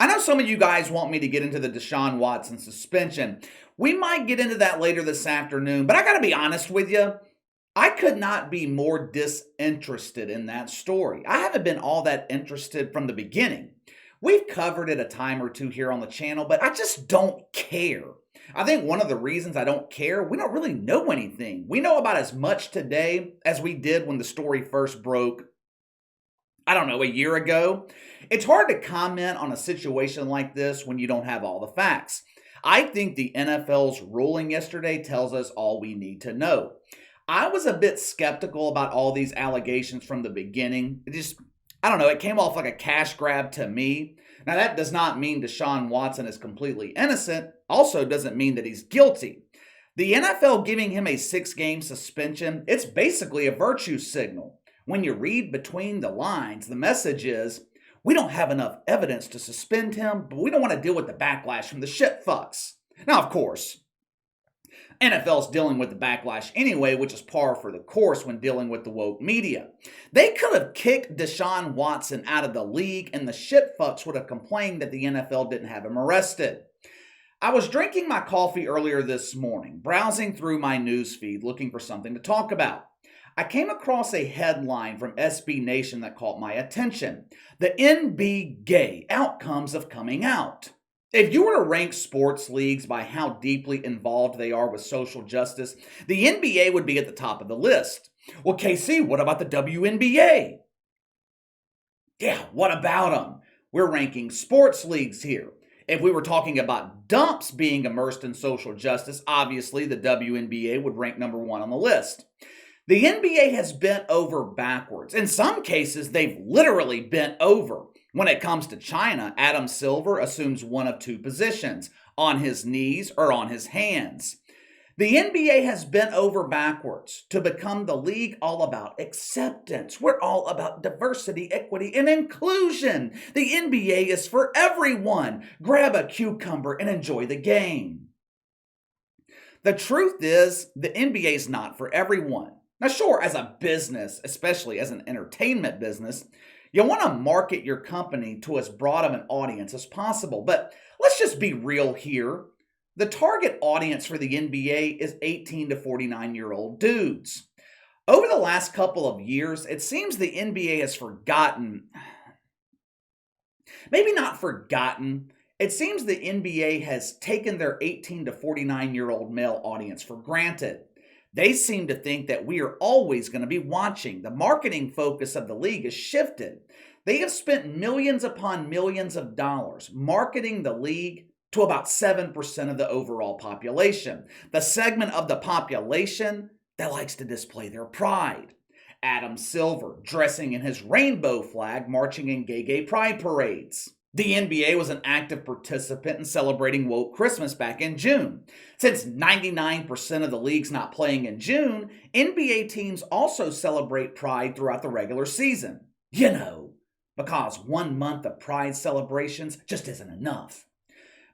I know some of you guys want me to get into the Deshaun Watson suspension. We might get into that later this afternoon, but I got to be honest with you. I could not be more disinterested in that story. I haven't been all that interested from the beginning. We've covered it a time or two here on the channel, but I just don't care. I think one of the reasons I don't care, we don't really know anything. We know about as much today as we did when the story first broke, I don't know, a year ago. It's hard to comment on a situation like this when you don't have all the facts. I think the NFL's ruling yesterday tells us all we need to know. I was a bit skeptical about all these allegations from the beginning. I don't know, it came off like a cash grab to me. Now, that does not mean Deshaun Watson is completely innocent, also doesn't mean that he's guilty. The NFL giving him a 6-game suspension, it's basically a virtue signal. When you read between the lines, the message is, we don't have enough evidence to suspend him, but we don't want to deal with the backlash from the shit fucks. Now, of course, NFL's dealing with the backlash anyway, which is par for the course when dealing with the woke media. They could have kicked Deshaun Watson out of the league, and the shit fucks would have complained that the NFL didn't have him arrested. I was drinking my coffee earlier this morning, browsing through my newsfeed looking for something to talk about. I came across a headline from SB Nation that caught my attention. The NB gay outcomes of coming out. If you were to rank sports leagues by how deeply involved they are with social justice, the NBA would be at the top of the list. Well, KC, what about the WNBA? Yeah, what about them? We're ranking sports leagues here. If we were talking about dumps being immersed in social justice, obviously the WNBA would rank number 1 on the list. The NBA has bent over backwards. In some cases, they've literally bent over. When it comes to China, Adam Silver assumes one of 2 positions, on his knees or on his hands. The NBA has bent over backwards to become the league all about acceptance. We're all about diversity, equity, and inclusion. The NBA is for everyone. Grab a cucumber and enjoy the game. The truth is, the NBA is not for everyone. Now, sure, as a business, especially as an entertainment business, you want to market your company to as broad of an audience as possible. But let's just be real here. The target audience for the NBA is 18 to 49-year-old dudes. Over the last couple of years, it seems the NBA has forgotten, maybe not forgotten, it seems the NBA has taken their 18 to 49-year-old male audience for granted. They seem to think that we are always going to be watching. The marketing focus of the league has shifted. They have spent millions upon millions of dollars marketing the league to about 7% of the overall population. The segment of the population that likes to display their pride. Adam Silver dressing in his rainbow flag, marching in gay pride parades. The NBA was an active participant in celebrating Woke Christmas back in June. Since 99% of the leagues not playing in June, NBA teams also celebrate Pride throughout the regular season. You know, because 1 month of Pride celebrations just isn't enough.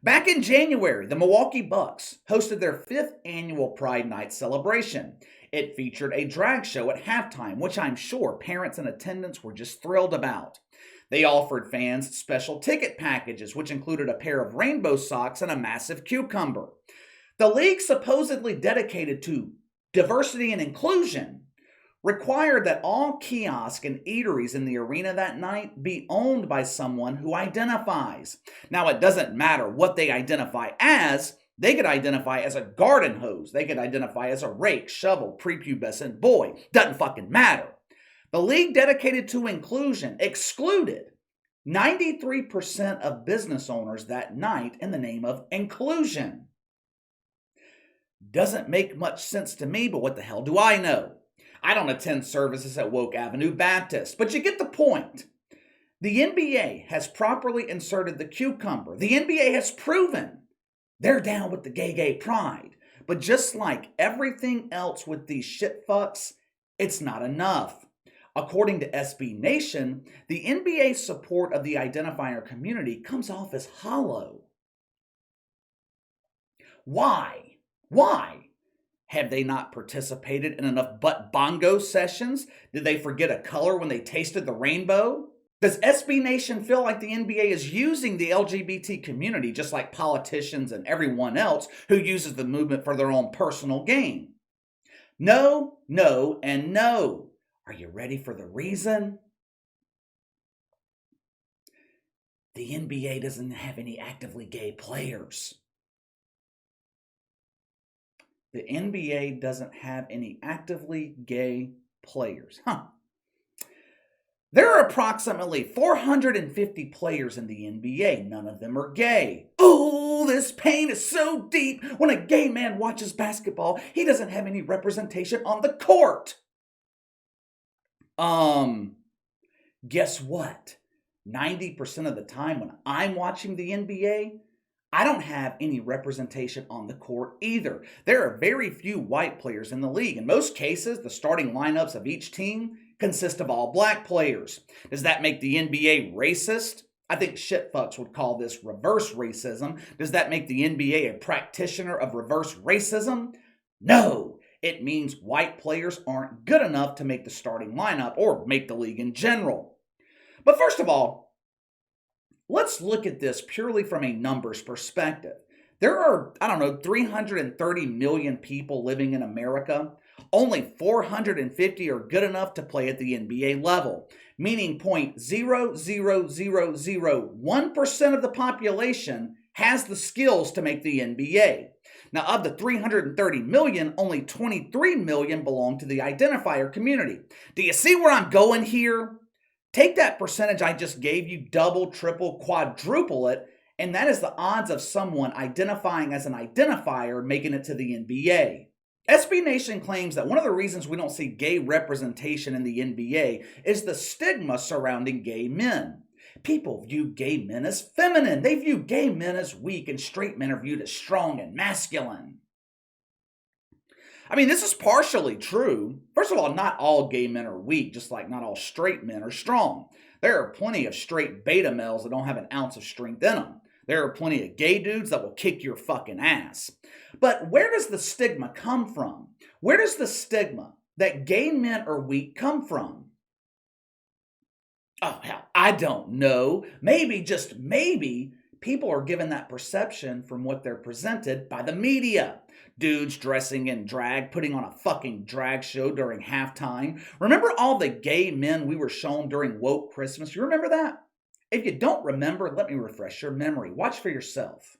Back in January, the Milwaukee Bucks hosted their 5th annual Pride Night celebration. It featured a drag show at halftime, which I'm sure parents in attendance were just thrilled about. They offered fans special ticket packages, which included a pair of rainbow socks and a massive cucumber. The league, supposedly dedicated to diversity and inclusion, required that all kiosks and eateries in the arena that night be owned by someone who identifies. Now, it doesn't matter what they identify as. They could identify as a garden hose. They could identify as a rake, shovel, prepubescent boy. Doesn't fucking matter. The league dedicated to inclusion excluded 93% of business owners that night in the name of inclusion. Doesn't make much sense to me, but what the hell do I know? I don't attend services at Woke Avenue Baptist, but you get the point. The NBA has properly inserted the cucumber. The NBA has proven they're down with the gay pride. But just like everything else with these shit fucks, it's not enough. According to SB Nation, the NBA's support of the identifier community comes off as hollow. Why? Have they not participated in enough butt bongo sessions? Did they forget a color when they tasted the rainbow? Does SB Nation feel like the NBA is using the LGBT community just like politicians and everyone else who uses the movement for their own personal gain? No, no, and no. Are you ready for the reason? The NBA doesn't have any actively gay players. The NBA doesn't have any actively gay players. There are approximately 450 players in the NBA. None of them are gay. Oh, this pain is so deep. When a gay man watches basketball, he doesn't have any representation on the court. Guess what? 90% of the time when I'm watching the NBA, I don't have any representation on the court either. There are very few white players in the league. In most cases, the starting lineups of each team consist of all black players. Does that make the NBA racist? I think shitfucks would call this reverse racism. Does that make the NBA a practitioner of reverse racism? No. It means white players aren't good enough to make the starting lineup or make the league in general. But first of all, let's look at this purely from a numbers perspective. There are, 330 million people living in America. Only 450 are good enough to play at the NBA level, meaning 0.00001% of the population has the skills to make the NBA. Now, of the 330 million, only 23 million belong to the identifier community. Do you see where I'm going here? Take that percentage I just gave you, double, triple, quadruple it, and that is the odds of someone identifying as an identifier making it to the NBA. SB Nation claims that one of the reasons we don't see gay representation in the NBA is the stigma surrounding gay men. People view gay men as feminine. They view gay men as weak, and straight men are viewed as strong and masculine. This is partially true. First of all, not all gay men are weak, just like not all straight men are strong. There are plenty of straight beta males that don't have an ounce of strength in them. There are plenty of gay dudes that will kick your fucking ass. But where does the stigma come from? Where does the stigma that gay men are weak come from? Oh, hell, I don't know. Maybe, just maybe, people are given that perception from what they're presented by the media. Dudes dressing in drag, putting on a fucking drag show during halftime. Remember all the gay men we were shown during Woke Christmas? You remember that? If you don't remember, let me refresh your memory. Watch for yourself.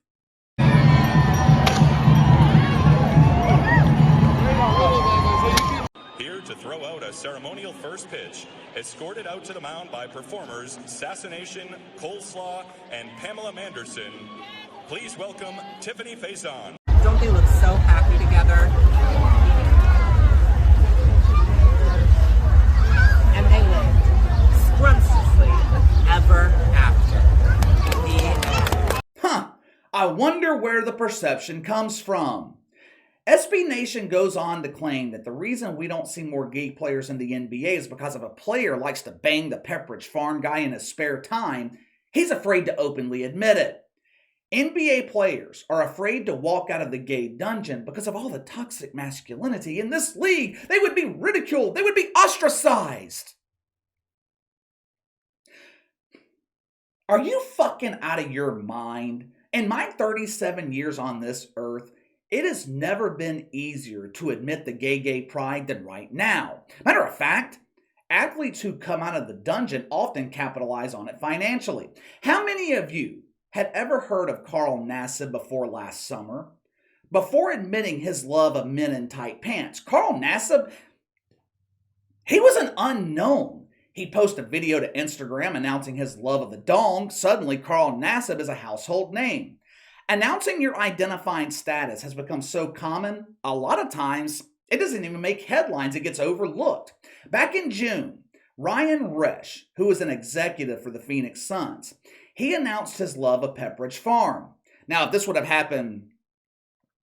Here to throw out a ceremonial first pitch, escorted out to the mound by performers Assassination, Coleslaw, and Pamela Manderson. Please welcome Tiffany Faison. Don't they look so happy together? And they lived scrumptiously ever after. I wonder where the perception comes from. SB Nation goes on to claim that the reason we don't see more gay players in the NBA is because if a player likes to bang the Pepperidge Farm guy in his spare time, he's afraid to openly admit it. NBA players are afraid to walk out of the gay dungeon because of all the toxic masculinity in this league. They would be ridiculed. They would be ostracized. Are you fucking out of your mind? In my 37 years on this earth, it has never been easier to admit the gay pride than right now. Matter of fact, athletes who come out of the dungeon often capitalize on it financially. How many of you had ever heard of Carl Nassib before last summer? Before admitting his love of men in tight pants, Carl Nassib, he was an unknown. He posted a video to Instagram announcing his love of the dong. Suddenly, Carl Nassib is a household name. Announcing your identifying status has become so common, a lot of times, it doesn't even make headlines. It gets overlooked. Back in June, Ryan Resch, who was an executive for the Phoenix Suns, he announced his love of Pepperidge Farm. Now, if this would have happened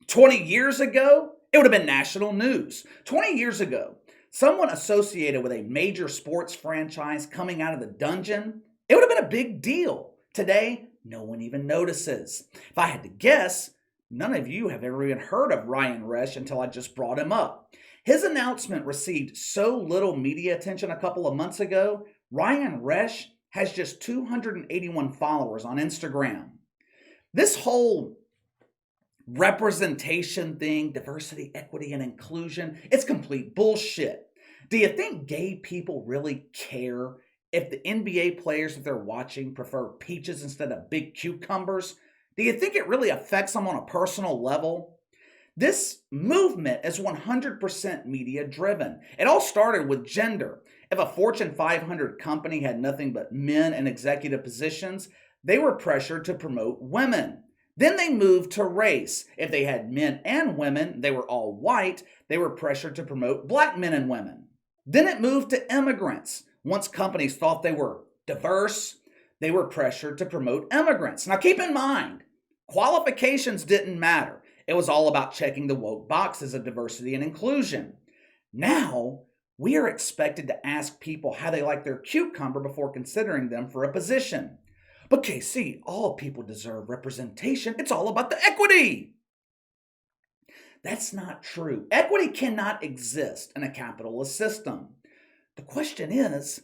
20 years ago, it would have been national news. 20 years ago, someone associated with a major sports franchise coming out of the dungeon, it would have been a big deal. Today, no one even notices. If I had to guess, none of you have ever even heard of Ryan Resch until I just brought him up. His announcement received so little media attention a couple of months ago, Ryan Resch has just 281 followers on Instagram. This whole representation thing, diversity, equity, and inclusion, it's complete bullshit. Do you think gay people really care if the NBA players that they're watching prefer peaches instead of big cucumbers? Do you think it really affects them on a personal level? This movement is 100% media driven. It all started with gender. If a Fortune 500 company had nothing but men in executive positions, they were pressured to promote women. Then they moved to race. If they had men and women, they were all white, they were pressured to promote black men and women. Then it moved to immigrants. Once companies thought they were diverse, they were pressured to promote immigrants. Now keep in mind, qualifications didn't matter. It was all about checking the woke boxes of diversity and inclusion. Now, we are expected to ask people how they like their cucumber before considering them for a position. But KC, all people deserve representation. It's all about the equity. That's not true. Equity cannot exist in a capitalist system. The question is,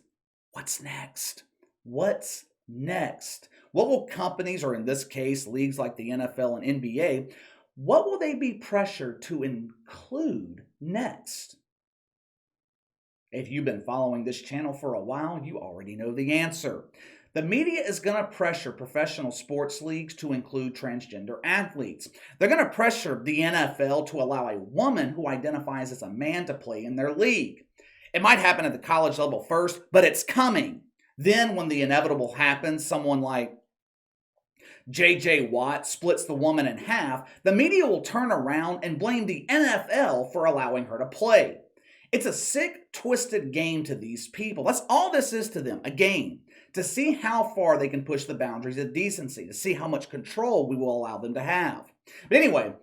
what's next? What's next? What will companies, or in this case, leagues like the NFL and NBA, what will they be pressured to include next? If you've been following this channel for a while, you already know the answer. The media is going to pressure professional sports leagues to include transgender athletes. They're going to pressure the NFL to allow a woman who identifies as a man to play in their league. It might happen at the college level first, but it's coming. Then when the inevitable happens, someone like J.J. Watt splits the woman in half, the media will turn around and blame the NFL for allowing her to play. It's a sick, twisted game to these people. That's all this is to them, a game. To see how far they can push the boundaries of decency, to see how much control we will allow them to have. But anyway,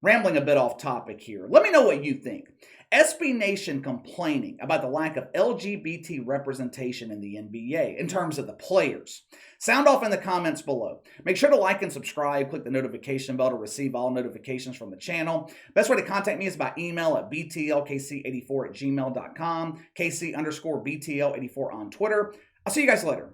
rambling a bit off topic here. Let me know what you think. SB Nation complaining about the lack of LGBT representation in the NBA in terms of the players. Sound off in the comments below. Make sure to like and subscribe. Click the notification bell to receive all notifications from the channel. Best way to contact me is by email at btlkc84@gmail.com, KC_BTL84 on Twitter. I'll see you guys later.